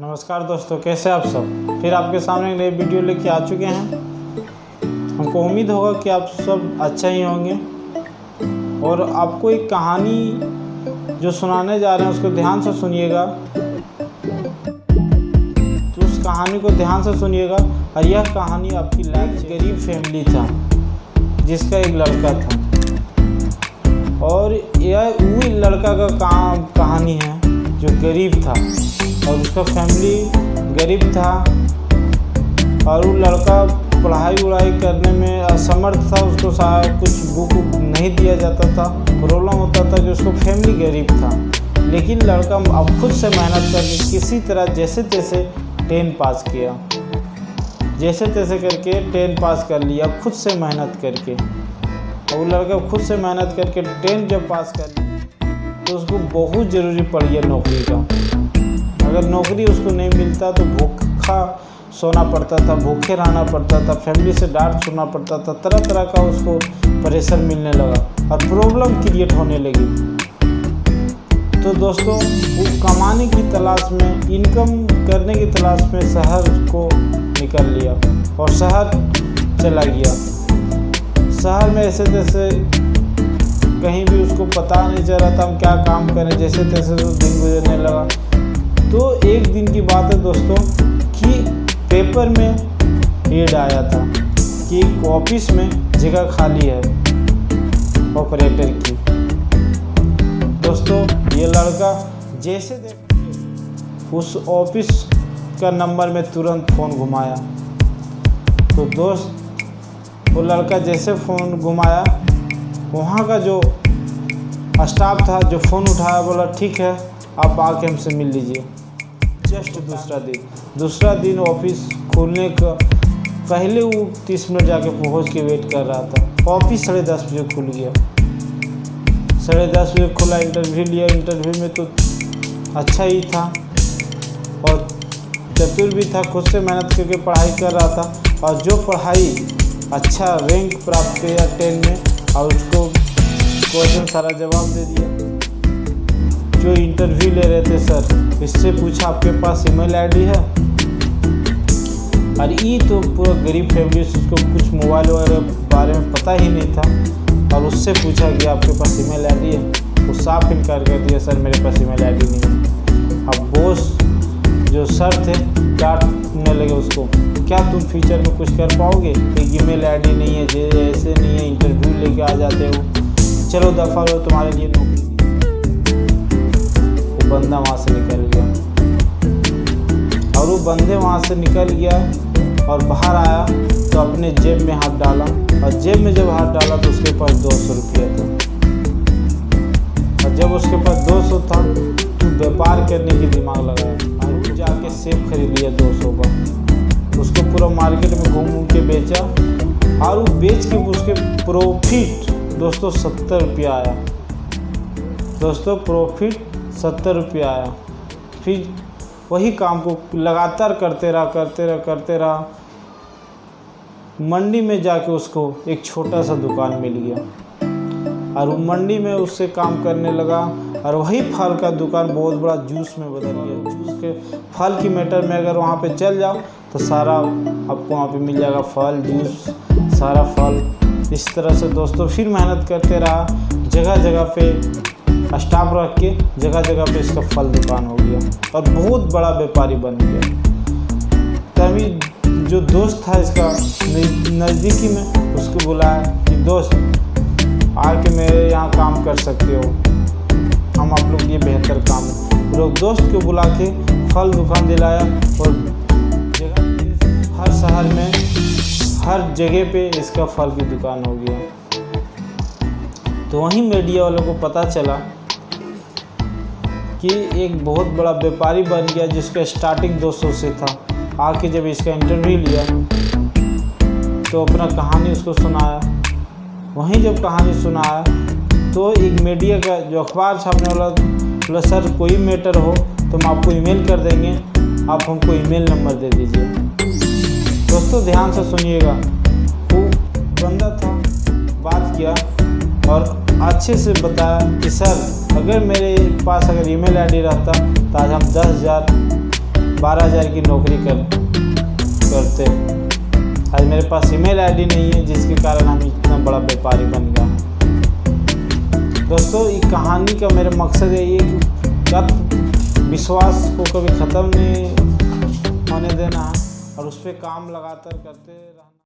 नमस्कार दोस्तों, कैसे आप सब। फिर आपके सामने एक नई वीडियो लेके आ चुके हैं। हमको उम्मीद होगा कि आप सब अच्छा ही होंगे और आपको एक कहानी जो सुनाने जा रहे हैं उसको ध्यान से सुनिएगा। तो उस कहानी को ध्यान से सुनिएगा। और यह कहानी आपकी लाइफ गरीब फैमिली था जिसका एक लड़का था, और यह वही लड़का का कहानी है जो गरीब था और उसका फैमिली गरीब था और वो लड़का पढ़ाई करने में असमर्थ था। उसको कुछ बुक नहीं दिया जाता था। प्रॉब्लम होता था कि उसको फैमिली गरीब था, लेकिन लड़का अब खुद से मेहनत करके किसी तरह जैसे तैसे 10 पास किया। जैसे तैसे करके 10 पास कर लिया खुद से मेहनत करके। और वो लड़का खुद से मेहनत करके 10 जब पास कर लिया तो उसको बहुत ज़रूरी पड़ गया नौकरी का। अगर नौकरी उसको नहीं मिलता तो भूखा सोना पड़ता था, भूखे रहना पड़ता था, फैमिली से डांट सुनना पड़ता था, तरह तरह का उसको प्रेशर मिलने लगा और प्रॉब्लम क्रिएट होने लगी। तो दोस्तों, वो कमाने की तलाश में, इनकम करने की तलाश में शहर को निकल लिया और शहर चला गया। शहर में ऐसे तैसे कहीं भी उसको पता नहीं चल रहा था हम क्या काम करें, जैसे तैसे तो दिन गुजरने लगा। तो एक दिन की बात है दोस्तों कि पेपर में एड आया था कि ऑफिस में जगह खाली है ऑपरेटर की। दोस्तों, ये लड़का जैसे उस ऑफिस का नंबर में तुरंत फ़ोन घुमाया। तो दोस्त, वो लड़का जैसे फ़ोन घुमाया, वहाँ का जो स्टाफ था जो फ़ोन उठाया, बोला ठीक है आप आके हमसे मिल लीजिए। जस्ट दूसरा दिन ऑफिस खुलने का पहले वो 30 मिनट जाके पहुंच के वेट कर रहा था। ऑफिस 10:30 बजे खुल गया। 10:30 बजे खुला, इंटरव्यू लिया। इंटरव्यू में तो अच्छा ही था और चतुर भी था, खुद से मेहनत करके पढ़ाई कर रहा था और जो पढ़ाई अच्छा रैंक प्राप्त किया 10 में और उसको क्वेश्चन सारा जवाब दे दिया। जो इंटरव्यू ले रहे थे सर, इससे पूछा आपके पास ईमेल आईडी है। और ये तो पूरा गरीब फैमिली से उसको कुछ मोबाइल वगैरह बारे में पता ही नहीं था और उससे पूछा कि आपके पास ईमेल आईडी है। वो साफ इनकार कर दिया, सर मेरे पास ईमेल आईडी नहीं है। अब बॉस जो सर थे डांटने लगे उसको, क्या तुम फ्यूचर में कुछ कर पाओगे? एक ईमेल आईडी नहीं है, ऐसे नहीं है, इंटरव्यू लेके आ जाते हो, चलो दफा लो, तुम्हारे लिए नौकरी। बंदा वहाँ से निकल गया और वो बंदे वहाँ से निकल गया और बाहर आया तो अपने जेब में हाथ डाला और जेब में जब हाथ डाला तो उसके पास 200 रुपया था। और जब उसके पास 200 था तो व्यापार करने की दिमाग लगाया और वो जाके सेब खरीद लिया 200 का। उसको पूरा मार्केट में घूम के बेचा और वो बेच के उसके प्रॉफिट दोस्तों 70 रुपया आया। दोस्तों, प्रॉफिट 70 रुपया आया। फिर वही काम को लगातार करते रहा। मंडी में जाके उसको एक छोटा सा दुकान मिल गया और वो मंडी में उससे काम करने लगा और वही फल का दुकान बहुत बड़ा जूस में बदल गया। जूस के फल की मैटर में अगर वहाँ पे चल जाओ तो सारा आपको वहाँ पे मिल जाएगा, फल जूस, सारा फल। इस तरह से दोस्तों फिर मेहनत करते रहा, जगह जगह पे स्टाफ रख के जगह जगह पे इसका फल दुकान हो गया और बहुत बड़ा व्यापारी बन गया। तभी जो दोस्त था इसका नज़दीकी में, उसको बुलाया कि दोस्त आके मेरे यहाँ काम कर सकते हो, हम आप लोग ये बेहतर काम है। लोग दोस्त को बुला के फल दुकान दिलाया और हर शहर में हर जगह पे इसका फल की दुकान हो गया। तो वहीं मीडिया वालों को पता चला कि एक बहुत बड़ा व्यापारी बन गया जिसका स्टार्टिंग 200 से था। आके जब इसका इंटरव्यू लिया तो अपना कहानी उसको सुनाया। वहीं जब कहानी सुनाया तो एक मीडिया का जो अखबार छापने वाला बोला, सर कोई मैटर हो तो हम आपको ईमेल कर देंगे, आप हमको ईमेल नंबर दे दीजिए। दोस्तों, ध्यान से सुनिएगा। वो बंदा था, बात किया और अच्छे से बताया कि सर अगर मेरे पास अगर ईमेल आईडी रहता तो आज हम 10,000 12,000 की नौकरी करते। आज मेरे पास ईमेल आईडी नहीं है, जिसके कारण हम इतना बड़ा व्यापारी बन गया। दोस्तों, ये कहानी का मेरा मकसद यही है कि विश्वास को कभी ख़त्म नहीं होने देना है और उस पर काम लगातार करते रहना।